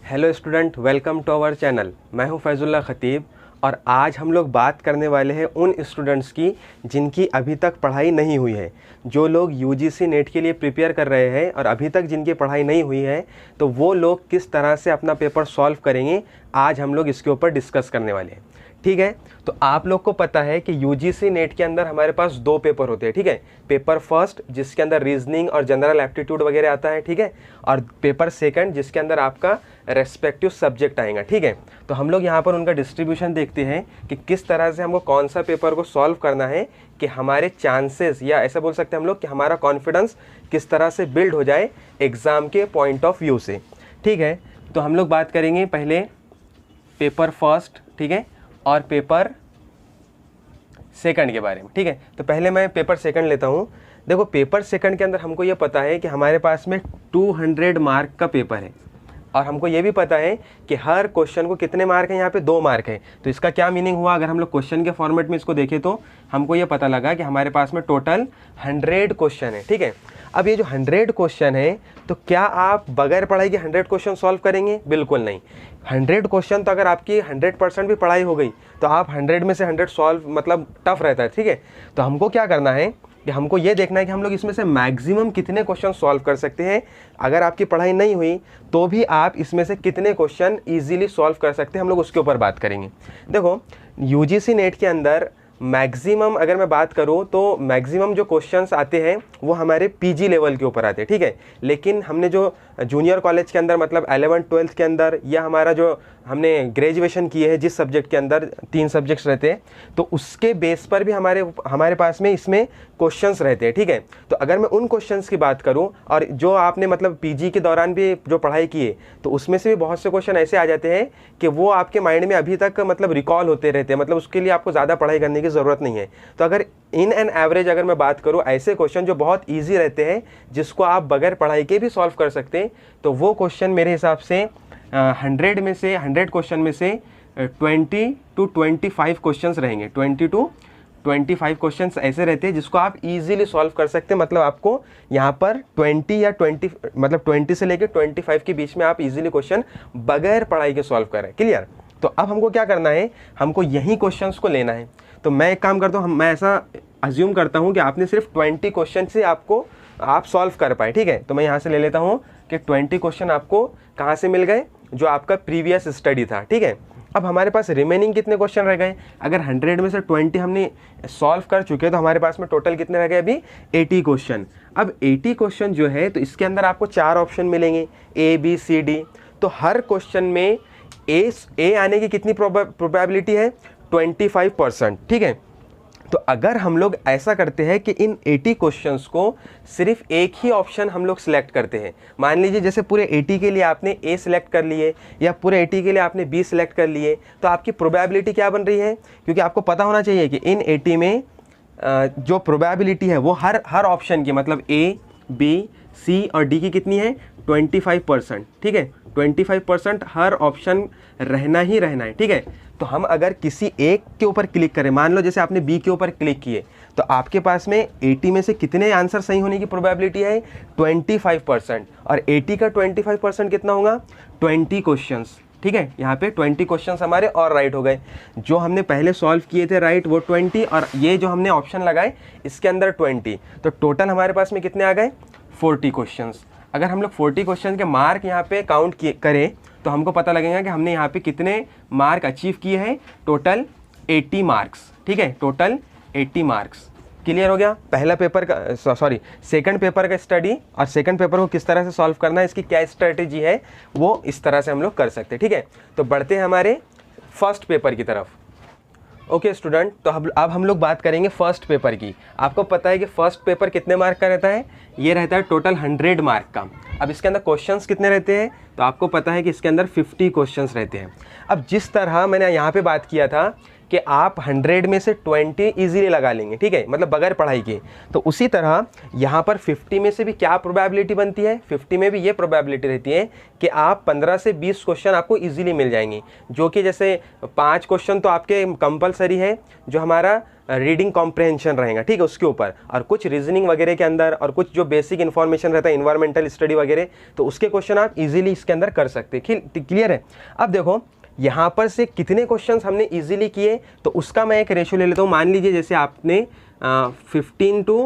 Hello student, welcome to our channel. मैं हूं फैजुल्ला खतीब और आज हम लोग बात करने वाले हैं उन स्टूडेंट्स की जिनकी अभी तक पढ़ाई नहीं हुई है। जो लोग यूजीसी नेट के लिए प्रिपेयर कर रहे हैं और अभी तक जिनकी पढ़ाई नहीं हुई है, तो वो लोग किस तरह से अपना पेपर सॉल्व करेंगे, आज हम लोग इसके ऊपर डिस्कस करने वाले हैं। ठीक है, तो आप लोग को पता है कि यूजीसी नेट के अंदर हमारे पास दो पेपर होते हैं। ठीक है, पेपर फर्स्ट जिसके अंदर रीजनिंग और जनरल एप्टीट्यूड वगैरह आता है। ठीक है, और पेपर सेकंड जिसके अंदर आपका रेस्पेक्टिव सब्जेक्ट आएगा। ठीक है, तो हम लोग यहाँ पर उनका डिस्ट्रीब्यूशन देखते हैं कि किस तरह से हमको कौन सा पेपर को सॉल्व करना है कि हमारे चांसेस, या ऐसा बोल सकते हैं हम लोग कि हमारा कॉन्फिडेंस किस तरह से बिल्ड हो जाए एग्ज़ाम के पॉइंट ऑफ व्यू से। ठीक है, तो हम लोग बात करेंगे पहले पेपर फर्स्ट, ठीक है, और पेपर सेकंड के बारे में। ठीक है, तो पहले मैं पेपर सेकंड लेता हूँ। देखो, पेपर सेकंड के अंदर हमको ये पता है कि हमारे पास में 200 मार्क का पेपर है और हमको ये भी पता है कि हर क्वेश्चन को कितने मार्क हैं, यहाँ पे 2 मार्क है। तो इसका क्या मीनिंग हुआ, अगर हम लोग क्वेश्चन के फॉर्मेट में इसको देखें तो हमको ये पता लगा कि हमारे पास में टोटल 100 क्वेश्चन है। ठीक है, अब ये जो 100 क्वेश्चन है, तो क्या आप बगैर पढ़ाई के 100 क्वेश्चन सॉल्व करेंगे? बिल्कुल नहीं। 100 क्वेश्चन तो अगर आपकी 100% भी पढ़ाई हो गई तो आप 100 में से 100 सॉल्व मतलब टफ रहता है। ठीक है, तो हमको क्या करना है कि हमको ये देखना है कि हम लोग इसमें से मैक्सिमम कितने क्वेश्चन सॉल्व कर सकते हैं। अगर आपकी पढ़ाई नहीं हुई तो भी आप इसमें से कितने क्वेश्चन इजीली सॉल्व कर सकते हैं, हम लोग उसके ऊपर बात करेंगे। देखो, यूजीसी नेट के अंदर मैक्सिमम अगर मैं बात करूं तो मैक्सिमम जो क्वेश्चंस आते हैं वो हमारे पीजी लेवल के ऊपर आते हैं। ठीक है, लेकिन हमने जो जूनियर कॉलेज के अंदर मतलब 11th-12th के अंदर, या हमारा जो हमने ग्रेजुएशन किए हैं जिस सब्जेक्ट के अंदर 3 सब्जेक्ट्स रहते हैं, तो उसके बेस पर भी हमारे पास में इसमें क्वेश्चंस रहते हैं। ठीक है, तो अगर मैं उन क्वेश्चंस की बात करूं और जो आपने मतलब पीजी के दौरान भी जो पढ़ाई की है, तो उसमें से भी बहुत से क्वेश्चन ऐसे आ जाते हैं कि वो आपके माइंड में अभी तक मतलब रिकॉल होते रहते हैं, मतलब उसके लिए आपको ज़्यादा पढ़ाई करने की ज़रूरत नहीं है। तो अगर इन एन एवरेज अगर मैं बात करूं, ऐसे क्वेश्चन जो बहुत ईजी रहते हैं जिसको आप बगैर पढ़ाई के भी सॉल्व कर सकते हैं, तो वो क्वेश्चन मेरे हिसाब से 100 क्वेश्चन में से 20 to 25 क्वेश्चंस रहेंगे। 20 to 25 क्वेश्चंस ऐसे रहते हैं जिसको आप इजीली सॉल्व कर सकते हैं। मतलब आपको यहाँ पर 20 या 20 मतलब 20 से लेकर 25 के बीच में आप इजीली क्वेश्चन बगैर पढ़ाई के सॉल्व करें। क्लियर? तो अब हमको क्या करना है, हमको यही क्वेश्चंस को लेना है। तो मैं एक काम करता हूँ, मैं ऐसा अज्यूम करता हूँ कि आपने सिर्फ 20 क्वेश्चन से आप सॉल्व कर पाए। ठीक है, तो मैं यहाँ से ले लेता हूँ कि 20 क्वेश्चन आपको कहाँ से मिल गए, जो आपका प्रीवियस स्टडी था। ठीक है, अब हमारे पास रिमेनिंग कितने क्वेश्चन रह गए? अगर 100 में से 20 हमने सॉल्व कर चुके तो हमारे पास में टोटल कितने रह गए अभी? 80 क्वेश्चन। अब 80 क्वेश्चन जो है, तो इसके अंदर आपको 4 ऑप्शन मिलेंगे, A, B, C, D। तो हर क्वेश्चन में ए आने की कितनी प्रोबेबिलिटी है? 25%। ठीक है, तो अगर हम लोग ऐसा करते हैं कि इन 80 क्वेश्चंस को सिर्फ एक ही ऑप्शन हम लोग सिलेक्ट करते हैं, मान लीजिए जैसे पूरे 80 के लिए आपने ए सिलेक्ट कर लिए या पूरे 80 के लिए आपने बी सिलेक्ट कर लिए, तो आपकी प्रोबेबिलिटी क्या बन रही है? क्योंकि आपको पता होना चाहिए कि इन 80 में जो प्रोबेबिलिटी है वो हर ऑप्शन की, मतलब ए, बी, सी और डी की कितनी है? 25%। ठीक है, 25% हर ऑप्शन रहना ही रहना है। ठीक है, तो हम अगर किसी एक के ऊपर क्लिक करें, मान लो जैसे आपने बी के ऊपर क्लिक किए, तो आपके पास में 80 में से कितने आंसर सही होने की प्रोबेबिलिटी है? 25%। और 80 का 25% कितना होगा? 20 क्वेश्चंस। ठीक है, यहाँ पे 20 क्वेश्चंस हमारे और राइट हो गए। जो हमने पहले सॉल्व किए थे राइट, वो 20, और ये जो हमने ऑप्शन लगाए इसके अंदर 20, तो टोटल हमारे पास में कितने आ गए? 40 क्वेश्चंस। अगर हम लोग 40 क्वेश्चन के मार्क यहाँ पे काउंट करें तो हमको पता लगेगा कि हमने यहाँ पे कितने मार्क अचीव किए हैं? Total 80 marks. ठीक है, टोटल 80 मार्क्स। क्लियर हो गया? पहला पेपर का सेकंड पेपर का स्टडी और सेकंड पेपर को किस तरह से सॉल्व करना है, इसकी क्या स्ट्रेटेजी है, वो इस तरह से हम लोग कर सकते हैं। ठीक है, तो बढ़ते हैं हमारे फर्स्ट पेपर की तरफ। ओके स्टूडेंट, तो अब हम लोग बात करेंगे फर्स्ट पेपर की। आपको पता है कि फर्स्ट पेपर कितने मार्क का रहता है? ये रहता है टोटल 100 मार्क का। अब इसके अंदर क्वेश्चंस कितने रहते हैं? तो आपको पता है कि इसके अंदर 50 क्वेश्चंस रहते हैं। अब जिस तरह मैंने यहाँ पे बात किया था कि आप 100 में से 20 इजीली लगा लेंगे, ठीक है, मतलब बगैर पढ़ाई के। तो उसी तरह यहाँ पर 50 में से भी क्या प्रोबेबिलिटी बनती है, 50 में भी ये प्रोबेबिलिटी रहती है कि आप 15 से 20 क्वेश्चन आपको इजीली मिल जाएंगे, जो कि जैसे 5 क्वेश्चन तो आपके कंपलसरी है जो हमारा रीडिंग कॉम्प्रहेंशन रहेगा, ठीक है, उसके ऊपर, और कुछ रीजनिंग वगैरह के अंदर और कुछ जो बेसिक इन्फॉर्मेशन रहता है इन्वायरमेंटल स्टडी वगैरह, तो उसके क्वेश्चन आप इजीली इसके अंदर कर सकते हैं। क्लियर है? अब देखो यहाँ पर से कितने क्वेश्चंस हमने इजीली किए, तो उसका मैं एक रेशो ले लेता हूँ। मान लीजिए जैसे आपने 15 to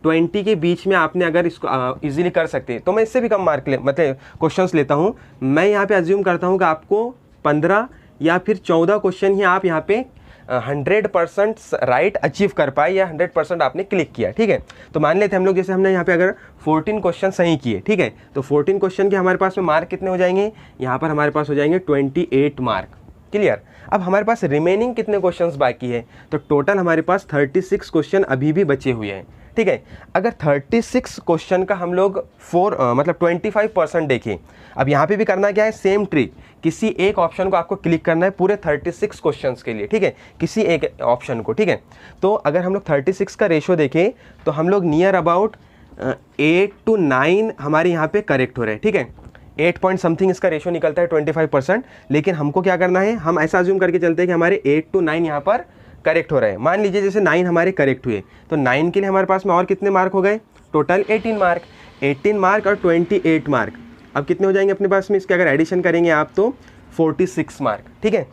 20 के बीच में आपने अगर इसको इजीली कर सकते हैं, तो मैं इससे भी कम मार्क मतलब क्वेश्चंस लेता हूँ। मैं यहाँ पे अज्यूम करता हूँ कि आपको 15 या फिर 14 क्वेश्चन ही आप यहाँ पे 100% राइट अचीव कर पाए या 100% आपने क्लिक किया, ठीक है। तो मान लेते हैं हम लोग, जैसे हमने यहाँ पे अगर 14 क्वेश्चन सही किए, ठीक है, तो 14 क्वेश्चन के हमारे पास में मार्क कितने हो जाएंगे, यहाँ पर हमारे पास हो जाएंगे 28 मार्क। क्लियर? अब हमारे पास रिमेनिंग कितने क्वेश्चंस बाकी है, तो टोटल हमारे पास 36 क्वेश्चन अभी भी बचे हुए हैं, ठीक है। अगर 36 क्वेश्चन का हम लोग 25% देखें, अब यहाँ पे भी करना क्या है, सेम ट्रिक, किसी एक ऑप्शन को आपको क्लिक करना है पूरे 36 क्वेश्चंस के लिए, ठीक है, किसी एक ऑप्शन को, ठीक है। तो अगर हम लोग 36 का रेशो देखें तो हम लोग नियर अबाउट 8 to 9 हमारे यहाँ पे करेक्ट हो रहे हैं, ठीक है, 8 पॉइंट समथिंग इसका रेशो निकलता है 25%। लेकिन हमको क्या करना है, हम ऐसा अज्यूम करके चलते हैं कि हमारे 8 to 9 यहाँ पर करेक्ट हो रहे हैं। मान लीजिए जैसे 9 हमारे करेक्ट हुए, तो 9 के लिए हमारे पास में और कितने मार्क हो गए, टोटल 18 मार्क। 18 मार्क और 28 मार्क, अब कितने हो जाएंगे अपने पास में, इसके अगर एडिशन करेंगे आप तो 46 मार्क, ठीक है।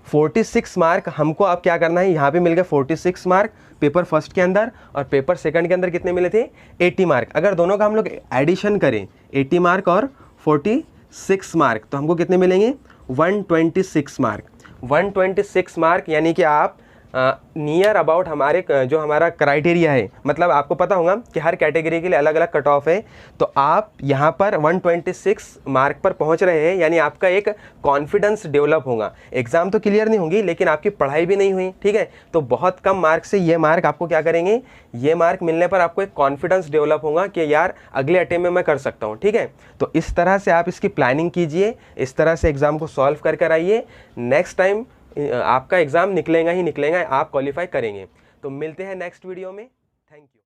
46 मार्क हमको अब क्या करना है, यहाँ पे मिल गए 46 मार्क पेपर फर्स्ट के अंदर, और पेपर सेकंड के अंदर कितने मिले थे, 80 मार्क। अगर दोनों का हम लोग एडिशन करें, 80 मार्क और 46 मार्क, तो हमको कितने मिलेंगे, 126 मार्क। 126 मार्क यानी कि आप नियर अबाउट हमारे जो हमारा क्राइटेरिया है, मतलब आपको पता होगा कि हर कैटेगरी के लिए अलग अलग कट ऑफ है, तो आप यहाँ पर 126 मार्क पर पहुँच रहे हैं, यानी आपका एक कॉन्फिडेंस डेवलप होगा। एग्ज़ाम तो क्लियर नहीं होगी लेकिन आपकी पढ़ाई भी नहीं हुई, ठीक है, तो बहुत कम मार्क से ये मार्क आपको क्या करेंगे, ये मार्क मिलने पर आपको एक कॉन्फिडेंस डेवलप होगा कि यार अगले अटेम्प्ट में मैं कर सकता हूँ, ठीक है। तो इस तरह से आप इसकी प्लानिंग कीजिए, इस तरह से एग्ज़ाम को सॉल्व कर कर आइए, नेक्स्ट टाइम आपका एग्ज़ाम निकलेगा ही निकलेगा, आप क्वालिफाई करेंगे। तो मिलते हैं नेक्स्ट वीडियो में, थैंक यू।